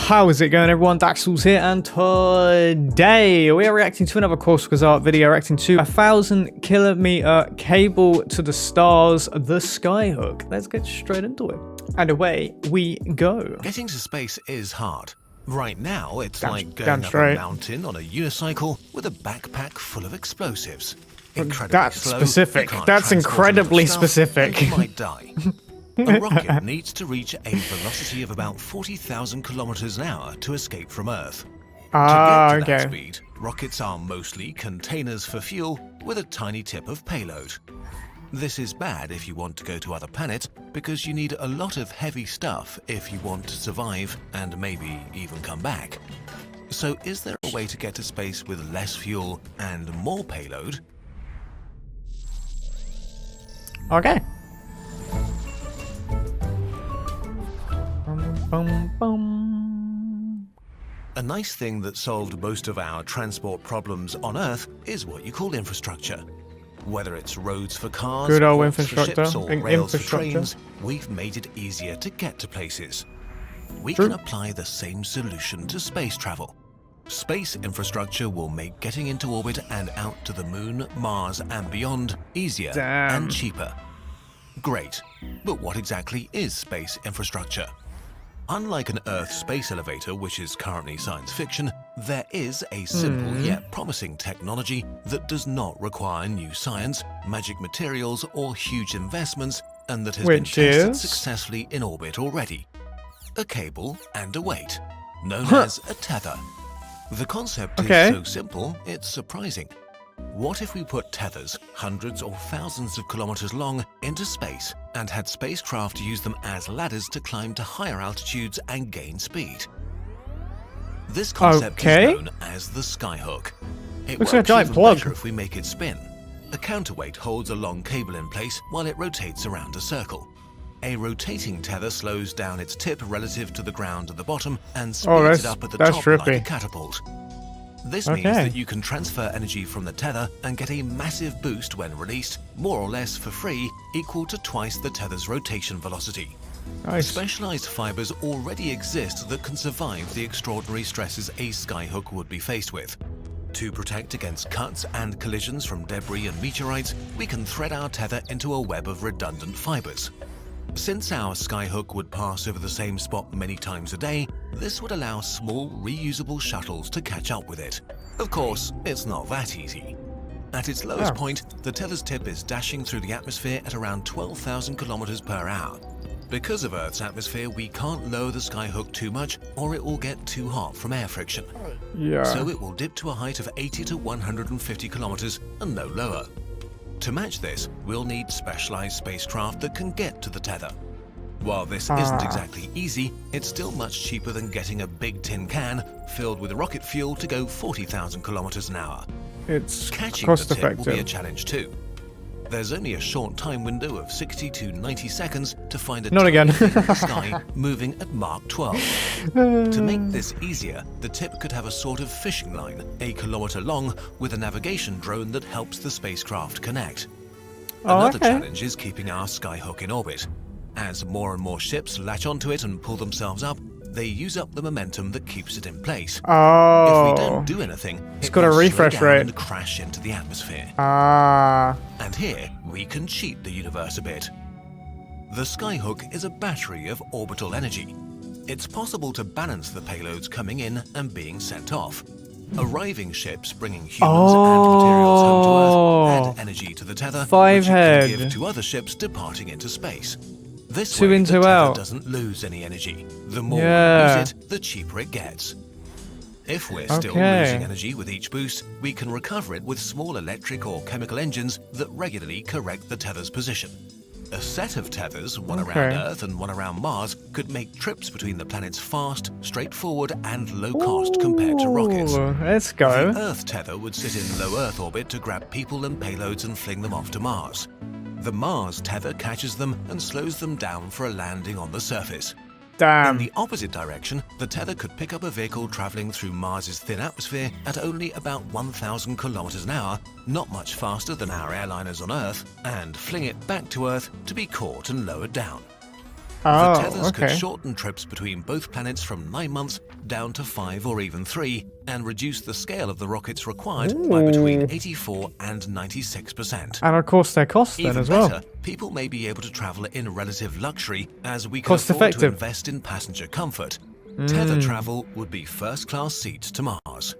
How is it going, everyone? Daxellz here, and today we are reacting to another Course art video, reacting to 1,000-kilometer cable to the stars, the Skyhook. Let's get straight into it. And away we go. Getting to space is hard. Right now, it's like going up a mountain on a unicycle with a backpack full of explosives. That's slow, specific. That's incredibly specific. You might die. A rocket needs to reach a velocity of about 40,000 kilometers an hour to escape from Earth. To get to that speed, rockets are mostly containers for fuel with a tiny tip of payload. This is bad if you want to go to other planets because you need a lot of heavy stuff if you want to survive and maybe even come back. So is there a way to get to space with less fuel and more payload? Okay. A nice thing that solved most of our transport problems on Earth is what you call infrastructure. Whether it's roads for cars, good old for infrastructure, ships, or rails for trains, we've made it easier to get to places. We can apply the same solution to space travel. Space infrastructure will make getting into orbit and out to the Moon, Mars, and beyond easier and cheaper. Great, but what exactly is space infrastructure? Unlike an Earth space elevator, which is currently science fiction, there is a simple yet promising technology that does not require new science, magic materials, or huge investments, and that has been tested successfully in orbit already. A cable and a weight, known as a tether. The concept is so simple, it's surprising. What if we put tethers, hundreds or thousands of kilometers long, into space and had spacecraft use them as ladders to climb to higher altitudes and gain speed? This concept is known as the Skyhook. It works even better if we make it spin. A counterweight holds a long cable in place while it rotates around a circle. A rotating tether slows down its tip relative to the ground at the bottom and speeds it up at the top like a catapult. This means that you can transfer energy from the tether and get a massive boost when released, more or less for free, equal to twice the tether's rotation velocity. Specialized fibers already exist that can survive the extraordinary stresses a Skyhook would be faced with. To protect against cuts and collisions from debris and meteorites, we can thread our tether into a web of redundant fibers. Since our Skyhook would pass over the same spot many times a day, this would allow small, reusable shuttles to catch up with it. Of course, it's not that easy. At its lowest point, the tether's tip is dashing through the atmosphere at around 12,000 kilometers per hour. Because of Earth's atmosphere, we can't lower the Skyhook too much or it will get too hot from air friction. So it will dip to a height of 80 to 150 kilometers and no lower. To match this, we'll need specialized spacecraft that can get to the tether. While this isn't exactly easy, it's still much cheaper than getting a big tin can filled with rocket fuel to go 40,000 kilometers an hour. It's catching the tip will be a challenge too. There's only a short time window of 60 to 90 seconds to find a tiny thing in the sky moving at Mach 12. To make this easier, the tip could have a sort of fishing line, a kilometer long, with a navigation drone that helps the spacecraft connect. Another challenge is keeping our Skyhook in orbit. As more and more ships latch onto it and pull themselves up, they use up the momentum that keeps it in place. If we don't do anything, it's got a refresh rate and crash into the atmosphere. And here we can cheat the universe a bit. The Skyhook is a battery of orbital energy. It's possible to balance the payloads coming in and being sent off. Arriving ships bringing humans and materials home to Earth add energy to the tether, which you can give to other ships departing into space. This way, the tether doesn't lose any energy. The more we use it, the cheaper it gets. If we're still losing energy with each boost, we can recover it with small electric or chemical engines that regularly correct the tether's position. A set of tethers, one around Earth and one around Mars, could make trips between the planets fast, straightforward, and low cost compared to rockets. Let's go. The Earth tether would sit in low Earth orbit to grab people and payloads and fling them off to Mars. The Mars tether catches them and slows them down for a landing on the surface. In the opposite direction, the tether could pick up a vehicle traveling through Mars's thin atmosphere at only about 1,000 kilometers an hour, not much faster than our airliners on Earth, and fling it back to Earth to be caught and lowered down. Oh, the tethers could okay. shorten trips between both planets from 9 months down to 5 or even 3, and reduce the scale of the rockets required by between 84 and 96%. And of course their cost then Even as well. better, people may be able to travel in relative luxury as we can Cost afford to effective. invest in passenger comfort. Tether travel would be first-class seats to Mars.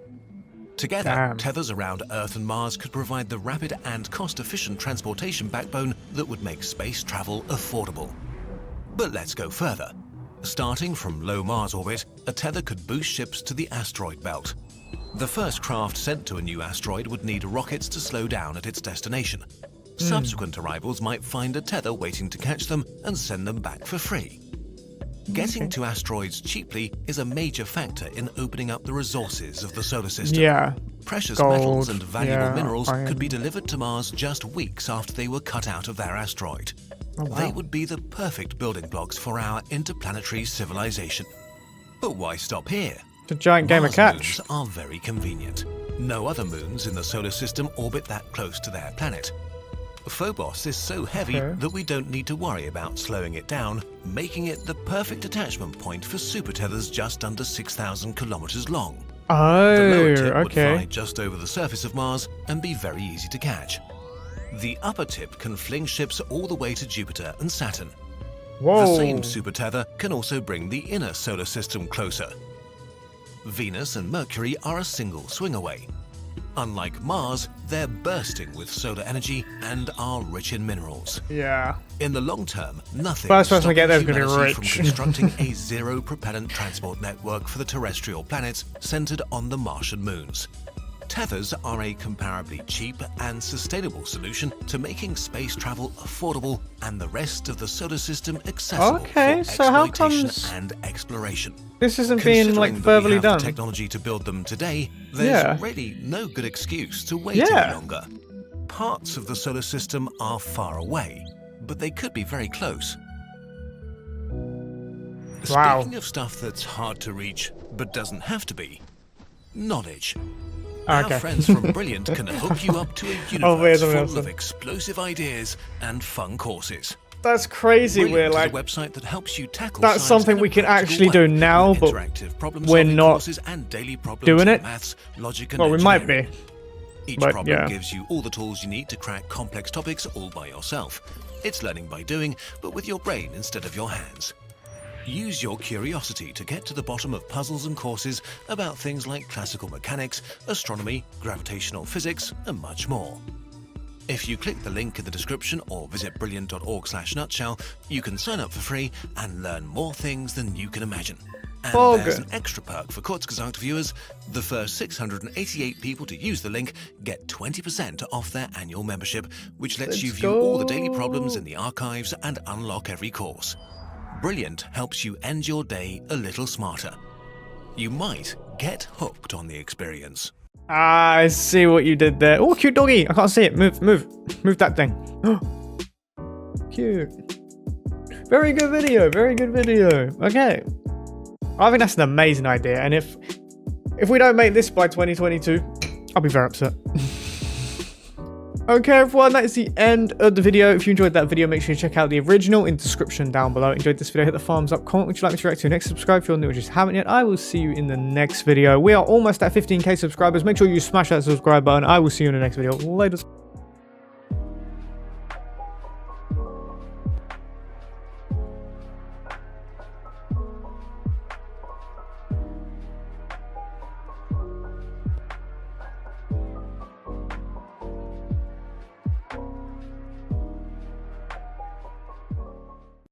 Together, Damn. tethers around Earth and Mars could provide the rapid and cost-efficient transportation backbone that would make space travel affordable. But let's go further. Starting from low Mars orbit, a tether could boost ships to the asteroid belt. The first craft sent to a new asteroid would need rockets to slow down at its destination. Subsequent arrivals might find a tether waiting to catch them and send them back for free. Getting to asteroids cheaply is a major factor in opening up the resources of the solar system. Yeah. Precious Gold, metals and valuable minerals iron. could be delivered to Mars just weeks after they were cut out of their asteroid. Oh, wow. They would be the perfect building blocks for our interplanetary civilization. But why stop here? It's a giant game of Mars catch. moons are very convenient. No other moons in the solar system orbit that close to their planet. Phobos is so heavy that we don't need to worry about slowing it down, making it the perfect attachment point for super tethers just under 6,000 kilometers long. The lower Oh, tip would fly okay. just over the surface of Mars and be very easy to catch. The upper tip can fling ships all the way to Jupiter and Saturn. Whoa. The same super tether can also bring the inner solar system closer. Venus and Mercury are a single swing away. Unlike Mars, they're bursting with solar energy and are rich in minerals. Yeah. In the long term, nothing First person to stopping get there is gonna be humanity from rich. constructing a zero-propellant transport network for the terrestrial planets centered on the Martian moons. Tethers are a comparably cheap and sustainable solution to making space travel affordable and the rest of the solar system accessible Okay, for so how exploitation comes and exploration. this isn't being like Considering that we verbally have done? the technology to build them today, there's Yeah. really no good excuse to wait Yeah. any longer. Parts of the solar system are far away, but they could be very close. Wow. Speaking of stuff that's hard to reach, but doesn't have to be, knowledge. Okay. Our friends from Brilliant can hook you up to a wait, universe something full else. of explosive ideas and fun courses. That's crazy. We're Brilliant like, is a website that helps you tackle that's science something in a we can practical actually way, do now, with but interactive we're problem-solving not courses and daily problems doing in it. maths, logic, and well, we might engineering. be. Each but, problem yeah. gives you all the tools you need to crack complex topics all by yourself. It's learning by doing, but with your brain instead of your hands. Use your curiosity to get to the bottom of puzzles and courses about things like classical mechanics, astronomy, gravitational physics, and much more. If you click the link in the description or visit brilliant.org/nutshell, you can sign up for free and learn more things than you can imagine. And there's an extra perk for Kurzgesagt viewers. The first 688 people to use the link get 20% off their annual membership, which lets you view all the daily problems in the archives and unlock every course. Brilliant helps you end your day a little smarter. You might get hooked on the experience. Ah, I see what you did there. Oh, cute doggy. I can't see it. Move that thing. Cute. Very good video. Very good video. Okay. I think that's an amazing idea. And if we don't make this by 2022, I'll be very upset. Okay, everyone, that is the end of the video. If you enjoyed that video, make sure you check out the original in the description down below. Enjoyed this video, hit the thumbs up, comment what you'd like me to react to next, subscribe if you're new or just haven't yet. I will see you in the next video. We are almost at 15k subscribers. Make sure you smash that subscribe button. I will see you in the next video. Later.